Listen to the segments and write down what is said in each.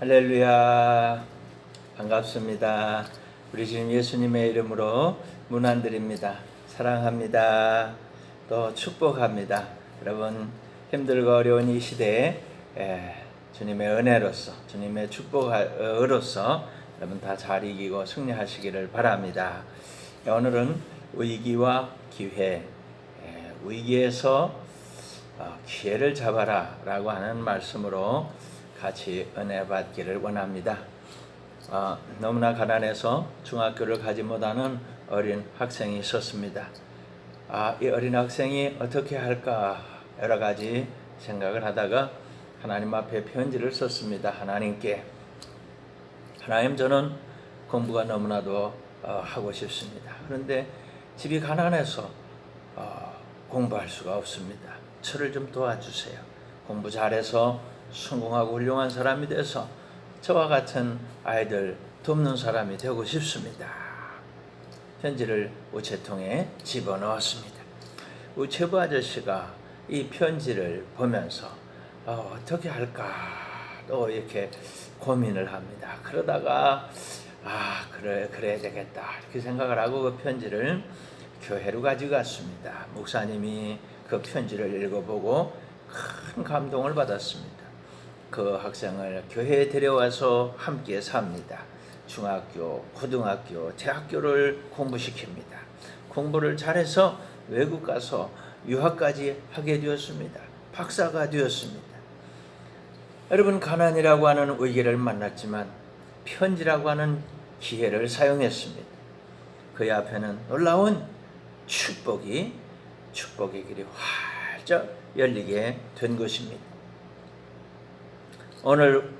할렐루야, 반갑습니다. 우리 주님 예수님의 이름으로 문안드립니다. 사랑합니다. 또 축복합니다. 여러분 힘들고 어려운 이 시대에 주님의 은혜로서, 주님의 축복으로서 여러분 다 잘 이기고 승리하시기를 바랍니다. 오늘은 위기와 기회, 위기에서 기회를 잡아라 라고 하는 말씀으로 같이 은혜 받기를 원합니다. 너무나 가난해서 중학교를 가지 못하는 어린 학생이 있었습니다. 이 어린 학생이 어떻게 할까 여러 가지 생각을 하다가 하나님 앞에 편지를 썼습니다. 하나님께, 하나님, 저는 공부가 너무나도 하고 싶습니다. 그런데 집이 가난해서 공부할 수가 없습니다. 저를 좀 도와주세요. 공부 잘해서 성공하고 훌륭한 사람이 돼서 저와 같은 아이들 돕는 사람이 되고 싶습니다. 편지를 우체통에 집어넣었습니다. 우체부 아저씨가 이 편지를 보면서 어떻게 할까 또 이렇게 고민을 합니다. 그러다가 그래야 되겠다 이렇게 생각을 하고 그 편지를 교회로 가져갔습니다. 목사님이 그 편지를 읽어보고 큰 감동을 받았습니다. 그 학생을 교회에 데려와서 함께 삽니다. 중학교, 고등학교, 대학교를 공부시킵니다. 공부를 잘해서 외국 가서 유학까지 하게 되었습니다. 박사가 되었습니다. 여러분, 가난이라고 하는 위기를 만났지만 편지라고 하는 기회를 사용했습니다. 그의 앞에는 놀라운 축복의 길이 활짝 열리게 된 것입니다. 오늘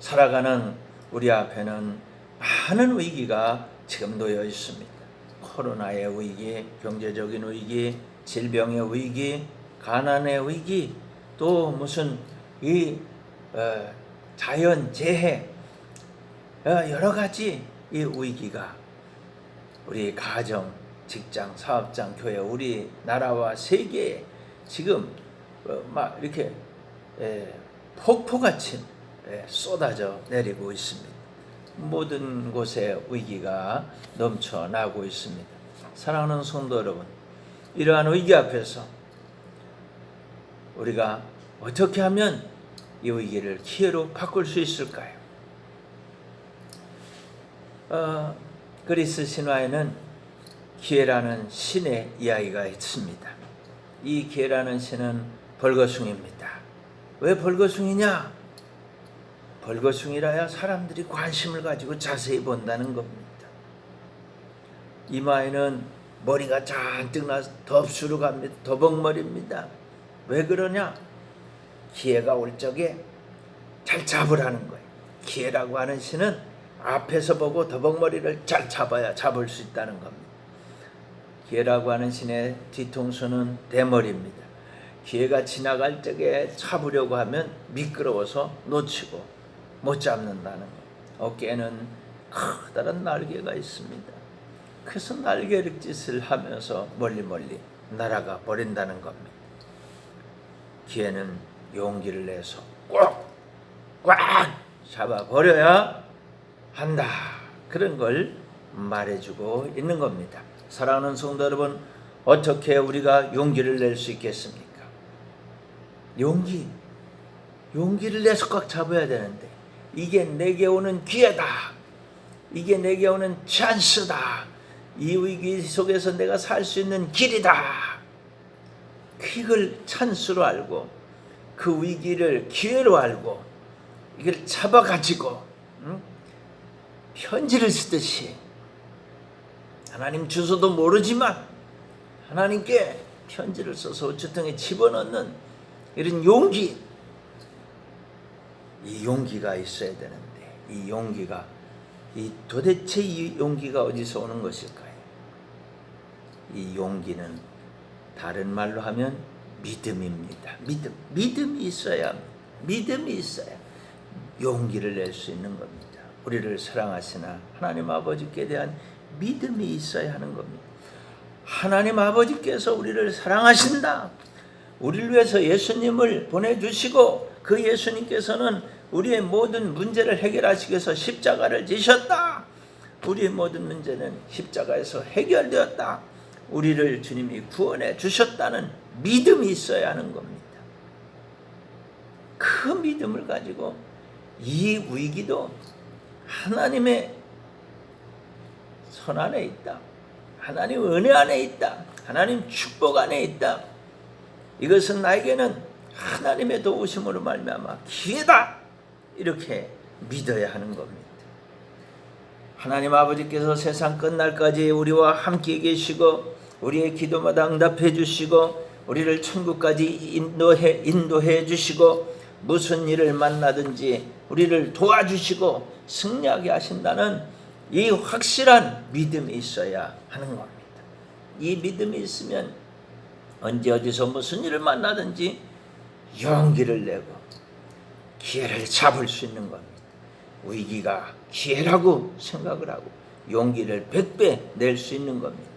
살아가는 우리 앞에는 많은 위기가 지금 놓여 있습니다. 코로나의 위기, 경제적인 위기, 질병의 위기, 가난의 위기, 또 무슨 자연재해, 여러 가지 이 위기가 우리 가정, 직장, 사업장, 교회, 우리 나라와 세계에 지금 막 이렇게 폭포같이 쏟아져 내리고 있습니다. 모든 곳에 위기가 넘쳐나고 있습니다. 사랑하는 성도 여러분, 이러한 위기 앞에서 우리가 어떻게 하면 이 위기를 기회로 바꿀 수 있을까요? 그리스 신화에는 기회라는 신의 이야기가 있습니다. 이 기회라는 신은 벌거숭이입니다. 왜 벌거숭이냐? 벌거숭이라야 사람들이 관심을 가지고 자세히 본다는 겁니다. 이마에는 머리가 잔뜩 나서 덥수로 갑니다. 더벅머리입니다. 왜 그러냐? 기회가 올 적에 잘 잡으라는 거예요. 기회라고 하는 신은 앞에서 보고 더벅머리를 잘 잡아야 잡을 수 있다는 겁니다. 기회라고 하는 신의 뒤통수는 대머리입니다. 기회가 지나갈 적에 잡으려고 하면 미끄러워서 놓치고 못 잡는다는 거예요. 어깨에는 커다란 날개가 있습니다. 그래서 날개짓을 하면서 멀리 날아가 버린다는 겁니다. 기회는 용기를 내서 꽉 잡아버려야 한다. 그런 걸 말해주고 있는 겁니다. 사랑하는 성도 여러분, 어떻게 우리가 용기를 낼 수 있겠습니까? 용기를 내서 꽉 잡아야 되는데, 이게 내게 오는 기회다, 이게 내게 오는 찬스다, 이 위기 속에서 내가 살 수 있는 길이다, 그걸 찬스로 알고 그 위기를 기회로 알고 이걸 잡아가지고 편지를 쓰듯이 하나님 주소도 모르지만 하나님께 편지를 써서 우체통에 집어넣는 이런 용기, 이 용기가 있어야 되는데, 이 용기가 도대체 이 용기가 어디서 오는 것일까요? 이 용기는 다른 말로 하면 믿음입니다. 믿음이 있어야 용기를 낼 수 있는 겁니다. 우리를 사랑하시나 하나님 아버지께 대한 믿음이 있어야 하는 겁니다. 하나님 아버지께서 우리를 사랑하신다, 우리를 위해서 예수님을 보내주시고 그 예수님께서는 우리의 모든 문제를 해결하시기 위해서 십자가를 지셨다. 우리의 모든 문제는 십자가에서 해결되었다. 우리를 주님이 구원해 주셨다는 믿음이 있어야 하는 겁니다. 그 믿음을 가지고 이 위기도 하나님의 손 안에 있다. 하나님 은혜 안에 있다. 하나님 축복 안에 있다. 이것은 나에게는 하나님의 도우심으로 말미암아 기회다. 이렇게 믿어야 하는 겁니다. 하나님 아버지께서 세상 끝날까지 우리와 함께 계시고 우리의 기도마다 응답해 주시고 우리를 천국까지 인도해 주시고 무슨 일을 만나든지 우리를 도와주시고 승리하게 하신다는 이 확실한 믿음이 있어야 하는 겁니다. 이 믿음이 있으면 언제 어디서 무슨 일을 만나든지 용기를 내고 기회를 잡을 수 있는 겁니다. 위기가 기회라고 생각을 하고 용기를 100배 낼 수 있는 겁니다.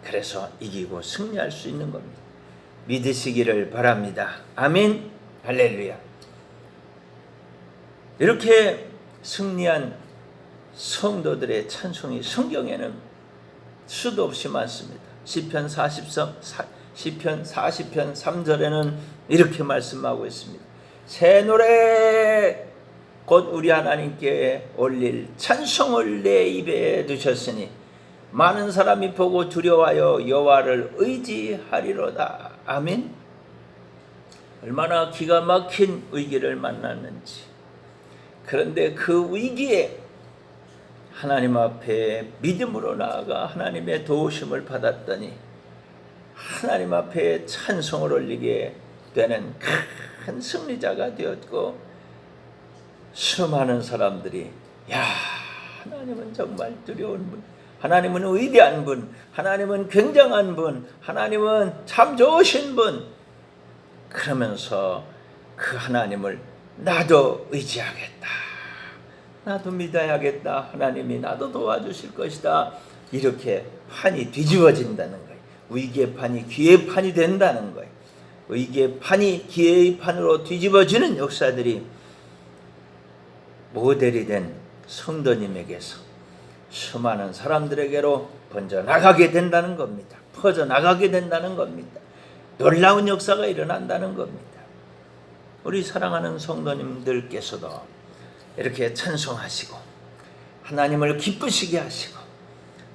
그래서 이기고 승리할 수 있는 겁니다. 믿으시기를 바랍니다. 아멘. 할렐루야. 이렇게 승리한 성도들의 찬송이 성경에는 수도 없이 많습니다. 시편 40편 3절에는 이렇게 말씀하고 있습니다. 새 노래 곧 우리 하나님께 올릴 찬송을 내 입에 두셨으니 많은 사람이 보고 두려워하여 여호와를 의지하리로다. 아멘. 얼마나 기가 막힌 위기를 만났는지. 그런데 그 위기에 하나님 앞에 믿음으로 나아가 하나님의 도우심을 받았더니 하나님 앞에 찬송을 올리게 되는 큰 승리자가 되었고, 수많은 사람들이 야, 하나님은 정말 두려운 분, 하나님은 위대한 분, 하나님은 굉장한 분, 하나님은 참 좋으신 분, 그러면서 그 하나님을 나도 의지하겠다, 나도 믿어야겠다, 하나님이 나도 도와주실 것이다, 이렇게 판이 뒤집어진다는 거예요. 위기의 판이 기회의 판이 된다는 거예요. 위기의 판이 기회의 판으로 뒤집어지는 역사들이 모델이 된 성도님에게서 수많은 사람들에게로 번져나가게 된다는 겁니다. 퍼져나가게 된다는 겁니다. 놀라운 역사가 일어난다는 겁니다. 우리 사랑하는 성도님들께서도 이렇게 찬송하시고 하나님을 기쁘시게 하시고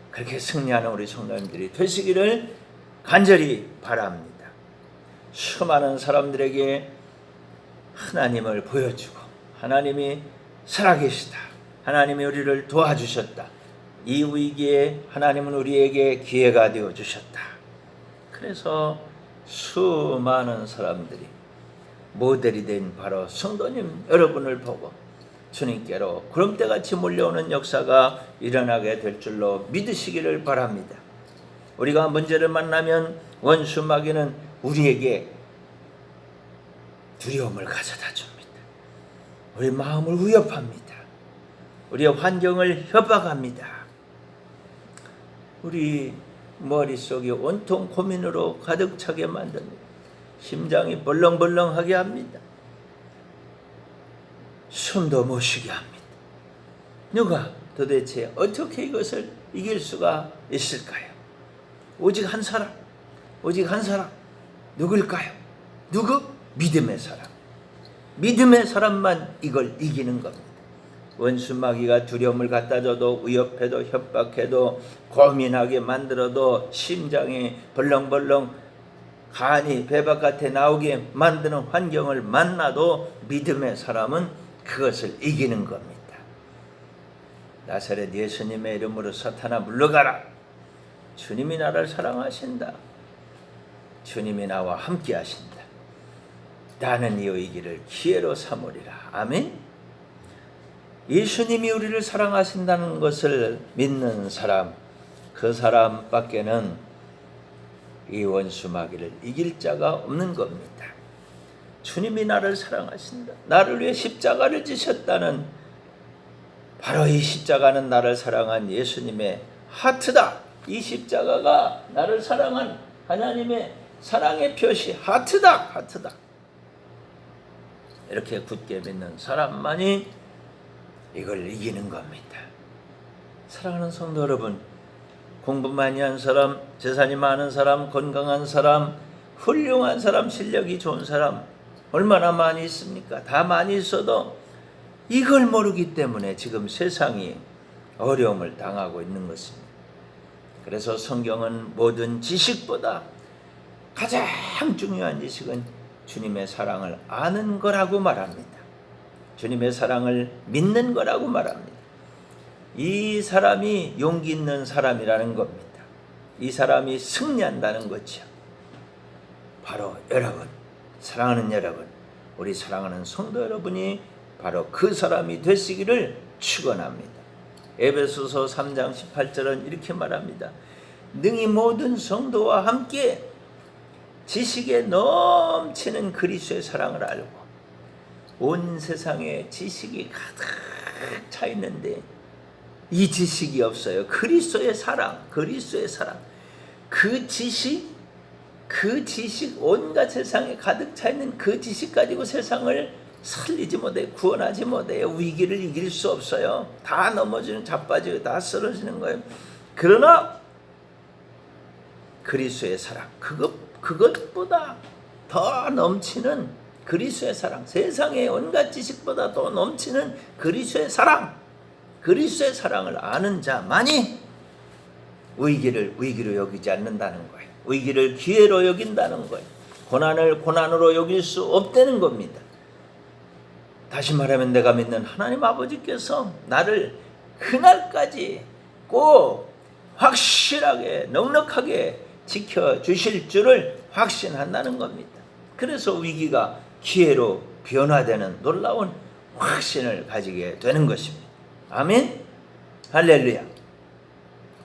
그렇게 승리하는 우리 성도님들이 되시기를 간절히 바랍니다. 수많은 사람들에게 하나님을 보여주고 하나님이 살아계시다, 하나님이 우리를 도와주셨다, 이 위기에 하나님은 우리에게 기회가 되어주셨다. 그래서 수많은 사람들이 모델이 된 바로 성도님 여러분을 보고 주님께로 구름대같이 몰려오는 역사가 일어나게 될 줄로 믿으시기를 바랍니다. 우리가 문제를 만나면 원수 마귀는 우리에게 두려움을 가져다 줍니다. 우리 마음을 위협합니다. 우리의 환경을 협박합니다. 우리 머릿속이 온통 고민으로 가득 차게 만듭니다. 심장이 벌렁벌렁하게 합니다. 숨도 못 쉬게 합니다. 누가 도대체 어떻게 이것을 이길 수가 있을까요? 오직 한 사람, 오직 한 사람. 누굴까요? 누구? 믿음의 사람. 믿음의 사람만 이걸 이기는 겁니다. 원수 마귀가 두려움을 갖다 줘도, 위협해도, 협박해도, 고민하게 만들어도, 심장이 벌렁벌렁 간이 배 바깥에 나오게 만드는 환경을 만나도 믿음의 사람은 그것을 이기는 겁니다. 나사렛 예수님의 이름으로 사탄아 물러가라. 주님이 나를 사랑하신다. 주님이 나와 함께 하신다. 나는 이 위기를 기회로 삼으리라. 아멘. 예수님이 우리를 사랑하신다는 것을 믿는 사람, 그 사람밖에는 이 원수 마귀를 이길 자가 없는 겁니다. 주님이 나를 사랑하신다, 나를 위해 십자가를 지셨다는 바로 이 십자가는 나를 사랑한 예수님의 하트다. 이 십자가가 나를 사랑한 하나님의 사랑의 표시, 하트다, 하트다. 이렇게 굳게 믿는 사람만이 이걸 이기는 겁니다. 사랑하는 성도 여러분, 공부 많이 한 사람, 재산이 많은 사람, 건강한 사람, 훌륭한 사람, 실력이 좋은 사람 얼마나 많이 있습니까? 다 많이 있어도 이걸 모르기 때문에 지금 세상이 어려움을 당하고 있는 것입니다. 그래서 성경은 모든 지식보다 가장 중요한 지식은 주님의 사랑을 아는 거라고 말합니다. 주님의 사랑을 믿는 거라고 말합니다. 이 사람이 용기 있는 사람이라는 겁니다. 이 사람이 승리한다는 거죠. 바로 여러분, 사랑하는 여러분, 우리 사랑하는 성도 여러분이 바로 그 사람이 되시기를 축원합니다. 에베소서 3장 18절은 이렇게 말합니다. 능히 모든 성도와 함께 지식에 넘치는 그리스도의 사랑을 알고, 온 세상에 지식이 가득 차 있는데 이 지식이 없어요. 그리스도의 사랑, 그리스도의 사랑. 그 지식, 온갖 세상에 가득 차 있는 그 지식 가지고 세상을 살리지 못해, 구원하지 못해요. 위기를 이길 수 없어요. 다 넘어지는, 자빠지고 다 쓰러지는 거예요. 그러나 그리스도의 사랑, 그것보다 더 넘치는 그리스도의 사랑, 세상의 온갖 지식보다 더 넘치는 그리스도의 사랑, 그리스도의 사랑을 아는 자만이 위기를 여기지 않는다는 거예요. 위기를 기회로 여긴다는 거예요. 고난을 고난으로 여길 수 없다는 겁니다. 다시 말하면 내가 믿는 하나님 아버지께서 나를 그날까지 꼭 확실하게 넉넉하게 지켜주실 줄을 확신한다는 겁니다. 그래서 위기가 기회로 변화되는 놀라운 확신을 가지게 되는 것입니다. 아멘. 할렐루야.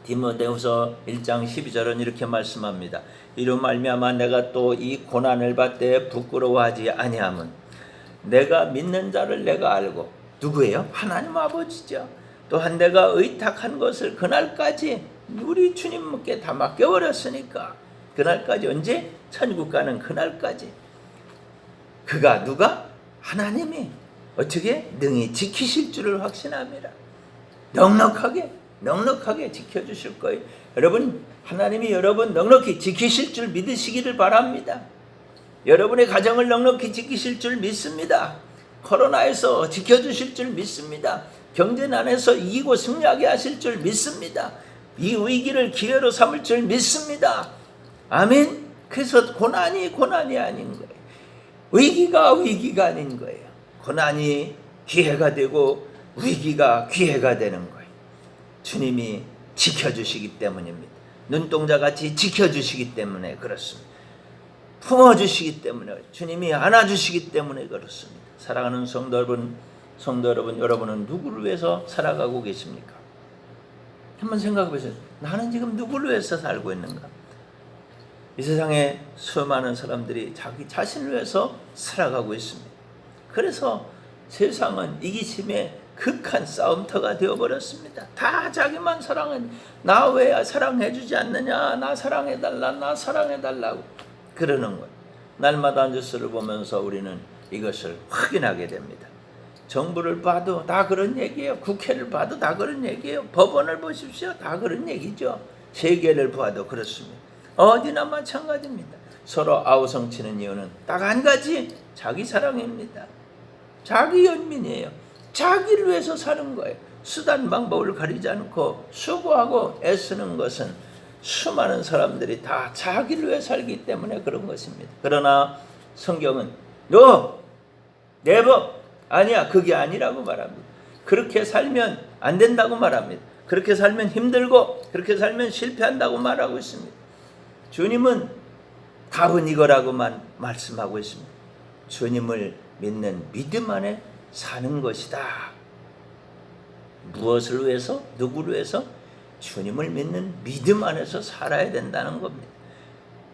디모데후서 1장 12절은 이렇게 말씀합니다. 이로 말미암아 내가 또 이 고난을 받되 부끄러워하지 아니함은 내가 믿는 자를 내가 알고, 누구예요? 하나님 아버지죠. 또한 내가 의탁한 것을 그날까지 우리 주님께 다 맡겨버렸으니까, 그날까지, 언제? 천국 가는 그날까지. 그가 누가? 하나님이 어떻게 능히 지키실 줄을 확신합니다. 넉넉하게 지켜주실 거예요. 여러분, 하나님이 여러분 넉넉히 지키실 줄 믿으시기를 바랍니다. 여러분의 가정을 넉넉히 지키실 줄 믿습니다. 코로나에서 지켜주실 줄 믿습니다. 경제난에서 이기고 승리하게 하실 줄 믿습니다. 이 위기를 기회로 삼을 줄 믿습니다. 아멘. 그래서 고난이 아닌 거예요. 위기가 아닌 거예요. 고난이 기회가 되고 위기가 기회가 되는 거예요. 주님이 지켜주시기 때문입니다. 눈동자같이 지켜주시기 때문에 그렇습니다. 품어주시기 때문에, 주님이 안아주시기 때문에 그렇습니다. 사랑하는 성도 여러분, 여러분은 누구를 위해서 살아가고 계십니까? 한번 생각해 보세요. 나는 지금 누구를 위해서 살고 있는가? 이 세상에 수많은 사람들이 자기 자신을 위해서 살아가고 있습니다. 그래서 세상은 이기심의 극한 싸움터가 되어버렸습니다. 다 자기만 사랑해, 나 왜 사랑해주지 않느냐, 나 사랑해달라고 그러는 거예요. 날마다 뉴스를 보면서 우리는 이것을 확인하게 됩니다. 정부를 봐도 다 그런 얘기예요. 국회를 봐도 다 그런 얘기예요. 법원을 보십시오. 다 그런 얘기죠. 세계를 봐도 그렇습니다. 어디나 마찬가지입니다. 서로 아우성치는 이유는 딱 한 가지, 자기 사랑입니다. 자기 연민이에요. 자기를 위해서 사는 거예요. 수단 방법을 가리지 않고 수고하고 애쓰는 것은 수많은 사람들이 다 자기를 위해 살기 때문에 그런 것입니다. 그러나 성경은 너, 내 법 아니야, 그게 아니라고 말합니다. 그렇게 살면 안 된다고 말합니다. 그렇게 살면 힘들고 그렇게 살면 실패한다고 말하고 있습니다. 주님은 답은 이거라고만 말씀하고 있습니다. 주님을 믿는 믿음 안에 사는 것이다. 무엇을 위해서? 누구를 위해서? 주님을 믿는 믿음 안에서 살아야 된다는 겁니다.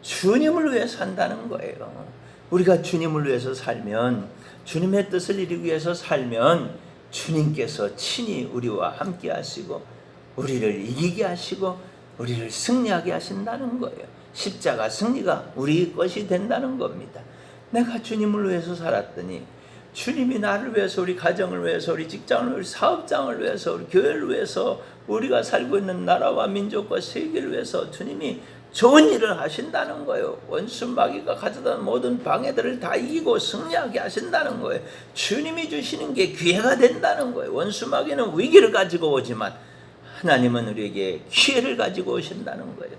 주님을 위해 산다는 거예요. 우리가 주님을 위해서 살면, 주님의 뜻을 이루기 위해서 살면 주님께서 친히 우리와 함께 하시고 우리를 이기게 하시고 우리를 승리하게 하신다는 거예요. 십자가 승리가 우리 것이 된다는 겁니다. 내가 주님을 위해서 살았더니 주님이 나를 위해서, 우리 가정을 위해서, 우리 직장을 위해서, 우리 사업장을 위해서, 우리 교회를 위해서, 우리가 살고 있는 나라와 민족과 세계를 위해서 주님이 좋은 일을 하신다는 거예요. 원수 마귀가 가져다 모든 방해들을 다 이기고 승리하게 하신다는 거예요. 주님이 주시는 게 기회가 된다는 거예요. 원수 마귀는 위기를 가지고 오지만 하나님은 우리에게 기회를 가지고 오신다는 거예요.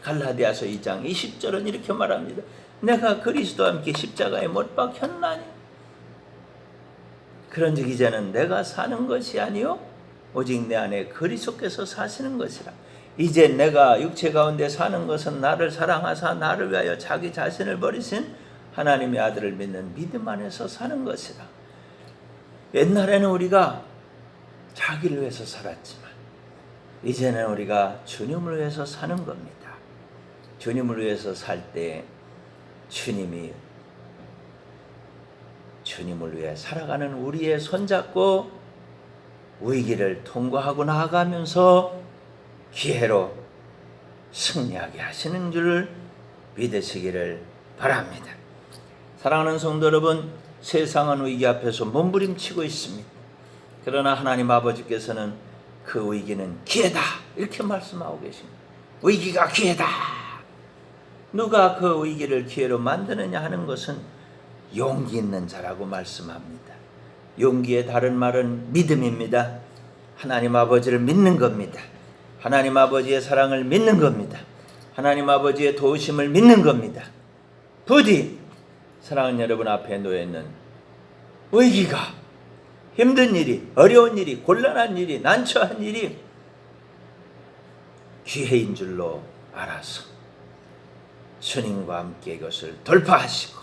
갈라디아서 2장 20절은 이렇게 말합니다. 내가 그리스도와 함께 십자가에 못 박혔나니 그런즉 이제는 내가 사는 것이 아니요 오직 내 안에 그리스도께서 사시는 것이라. 이제 내가 육체 가운데 사는 것은 나를 사랑하사 나를 위하여 자기 자신을 버리신 하나님의 아들을 믿는 믿음 안에서 사는 것이라. 옛날에는 우리가 자기를 위해서 살았지만 이제는 우리가 주님을 위해서 사는 겁니다. 주님을 위해서 살 때 주님이 주님을 위해 살아가는 우리의 손잡고 위기를 통과하고 나아가면서 기회로 승리하게 하시는 줄을 믿으시기를 바랍니다. 사랑하는 성도 여러분, 세상은 위기 앞에서 몸부림치고 있습니다. 그러나 하나님 아버지께서는 그 위기는 기회다 이렇게 말씀하고 계십니다. 위기가 기회다. 누가 그 위기를 기회로 만드느냐 하는 것은 용기 있는 자라고 말씀합니다. 용기의 다른 말은 믿음입니다. 하나님 아버지를 믿는 겁니다. 하나님 아버지의 사랑을 믿는 겁니다. 하나님 아버지의 도우심을 믿는 겁니다. 부디 사랑하는 여러분 앞에 놓여있는 위기가, 힘든 일이, 어려운 일이, 곤란한 일이, 난처한 일이 기회인 줄로 알아서 주님과 함께 이것을 돌파하시고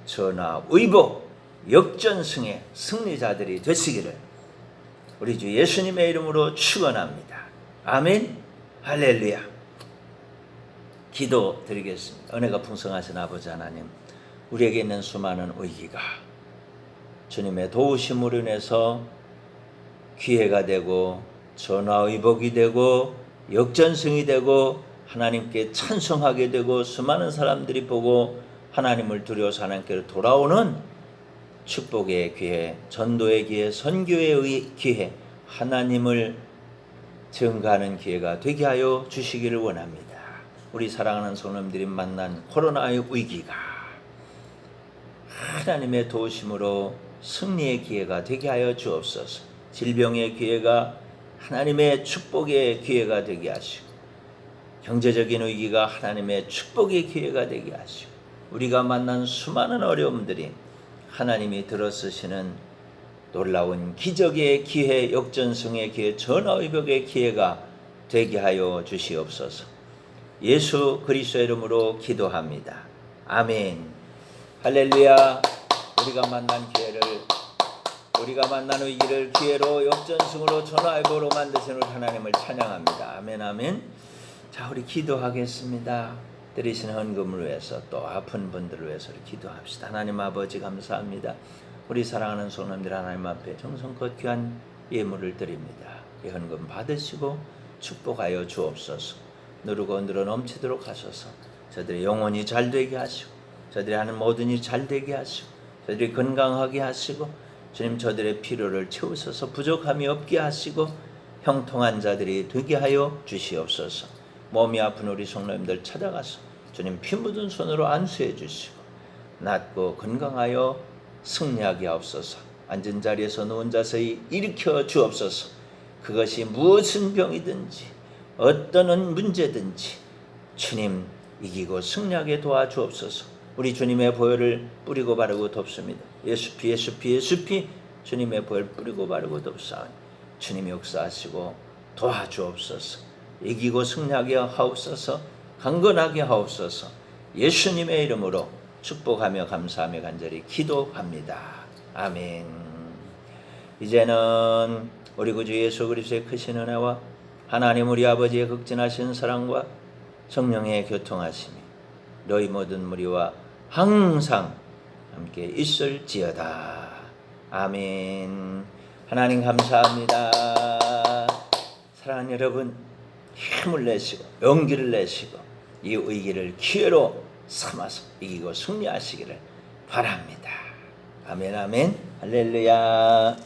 전화위복 역전승의 승리자들이 되시기를 우리 주 예수님의 이름으로 축원합니다. 아멘. 할렐루야. 기도 드리겠습니다. 은혜가 풍성하신 아버지 하나님, 우리에게 있는 수많은 위기가 주님의 도우심으로 인해서 기회가 되고 전화위복이 되고 역전승이 되고 하나님께 찬송하게 되고 수많은 사람들이 보고 하나님을 두려워서 하나님께로 돌아오는 축복의 기회, 전도의 기회, 선교의 기회, 하나님을 증거하는 기회가 되게 하여 주시기를 원합니다. 우리 사랑하는 성도님들이 만난 코로나의 위기가 하나님의 도우심으로 승리의 기회가 되게 하여 주옵소서. 질병의 기회가 하나님의 축복의 기회가 되게 하시고 경제적인 위기가 하나님의 축복의 기회가 되게 하시고 우리가 만난 수많은 어려움들이 하나님이 들어쓰시는 놀라운 기적의 기회, 역전승의 기회, 전화위복의 기회가 되게 하여 주시옵소서. 예수 그리스도의 이름으로 기도합니다. 아멘. 할렐루야. 우리가 만난 기회를, 우리가 만난 위기를 기회로 역전승으로 전화위복으로 만드시는 하나님을 찬양합니다. 아멘 아멘. 자, 우리 기도하겠습니다. 드리신 헌금을 위해서 또 아픈 분들을 위해서 기도합시다. 하나님 아버지 감사합니다. 우리 사랑하는 성도님들 하나님 앞에 정성껏 귀한 예물을 드립니다. 이 헌금 받으시고 축복하여 주옵소서. 누르고 늘어 넘치도록 하소서. 저들의 영혼이 잘되게 하시고 저들이 하는 모든 일이 잘되게 하시고 저들이 건강하게 하시고 주님 저들의 필요를 채우셔서 부족함이 없게 하시고 형통한 자들이 되게 하여 주시옵소서. 몸이 아픈 우리 성도님들 찾아가서 주님 피 묻은 손으로 안수해 주시고 낫고 건강하여 승리하게 하옵소서. 앉은 자리에서 누운 자세히 일으켜 주옵소서. 그것이 무슨 병이든지 어떤 문제든지 주님 이기고 승리하게 도와주옵소서. 우리 주님의 보혈을 뿌리고 바르고 덮습니다. 예수피 예수피 예수피 주님의 보혈 뿌리고 바르고 덮사오니 주님 역사하시고 도와주옵소서. 이기고 승리하게 하옵소서. 강건하게 하옵소서. 예수님의 이름으로 축복하며 감사하며 간절히 기도합니다. 아멘. 이제는 우리 구주 예수 그리스도의 크신 은혜와 하나님 우리 아버지의 극진하신 사랑과 성령의 교통하심이 너희 모든 무리와 항상 함께 있을지어다. 아멘. 하나님 감사합니다. 사랑하는 여러분, 힘을 내시고 용기를 내시고 이 위기를 기회로 삼아서 이기고 승리하시기를 바랍니다. 아멘 아멘 할렐루야.